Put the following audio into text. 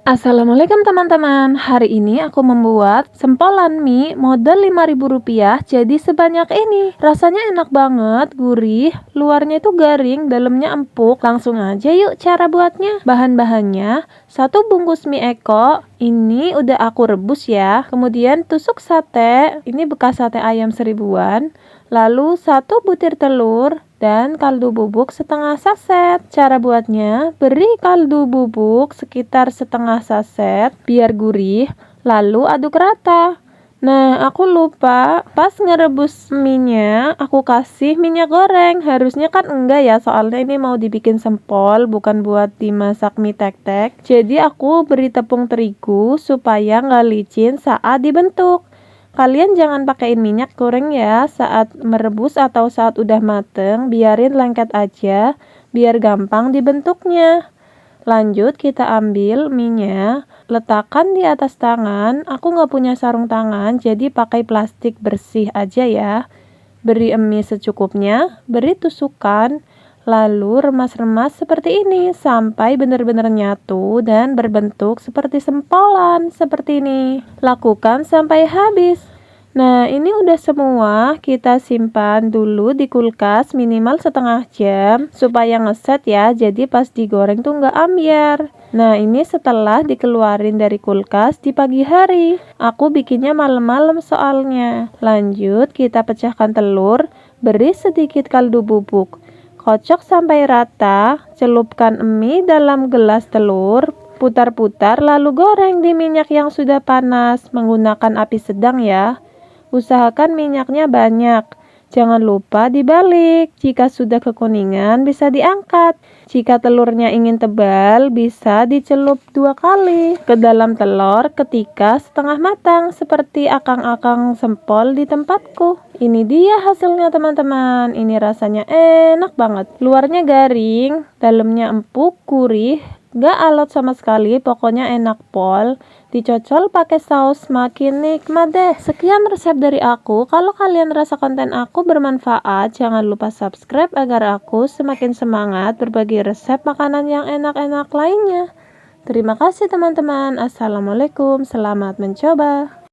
Assalamualaikum teman-teman. Hari ini aku membuat sempolan mie modal Rp5.000 jadi sebanyak ini. Rasanya enak banget, gurih, luarnya itu garing, dalamnya empuk. Langsung aja yuk cara buatnya. Bahan-bahannya: 1 bungkus mie eko. Ini udah aku rebus ya. Kemudian tusuk sate, ini bekas sate ayam 1000-an. Lalu 1 butir telur dan kaldu bubuk setengah saset. Cara buatnya: beri kaldu bubuk sekitar setengah saset biar gurih, lalu aduk rata. Nah, aku lupa pas ngerebus minyak, aku kasih minyak goreng. Harusnya kan enggak ya, soalnya ini mau dibikin sempol, bukan buat dimasak mie tek-tek. Jadi aku beri tepung terigu supaya nggak licin saat dibentuk. Kalian jangan pakein minyak goreng ya saat merebus atau saat udah mateng, biarin lengket aja biar gampang dibentuknya. Lanjut kita ambil minyak, letakkan di atas tangan. Aku nggak punya sarung tangan, jadi pakai plastik bersih aja ya. Beri emi secukupnya, beri tusukan, lalu remas-remas seperti ini sampai benar-benar nyatu dan berbentuk seperti sempolan seperti ini. Lakukan sampai habis. Nah, ini udah semua, kita simpan dulu di kulkas minimal setengah jam supaya ngeset ya, jadi pas digoreng tuh nggak ambyar. Nah, ini setelah dikeluarin dari kulkas di pagi hari. Aku bikinnya malam-malam soalnya. Lanjut, kita pecahkan telur, beri sedikit kaldu bubuk. Kocok sampai rata, celupkan mie dalam gelas telur, putar-putar lalu goreng di minyak yang sudah panas menggunakan api sedang ya. Usahakan minyaknya banyak. Jangan lupa dibalik. Jika sudah kekuningan bisa diangkat. Jika telurnya ingin tebal bisa dicelup 2 kali ke dalam telur ketika setengah matang seperti akang-akang sempol di tempatku. Ini dia hasilnya teman-teman. Ini rasanya enak banget. Luarnya garing, dalamnya empuk, gurih, gak alot sama sekali, pokoknya enak pol. Dicocol pakai saus makin nikmat deh. Sekian resep dari aku. Kalau kalian rasa konten aku bermanfaat, jangan lupa subscribe agar aku semakin semangat berbagi resep makanan yang enak-enak lainnya. Terima kasih teman-teman. Assalamualaikum, selamat mencoba.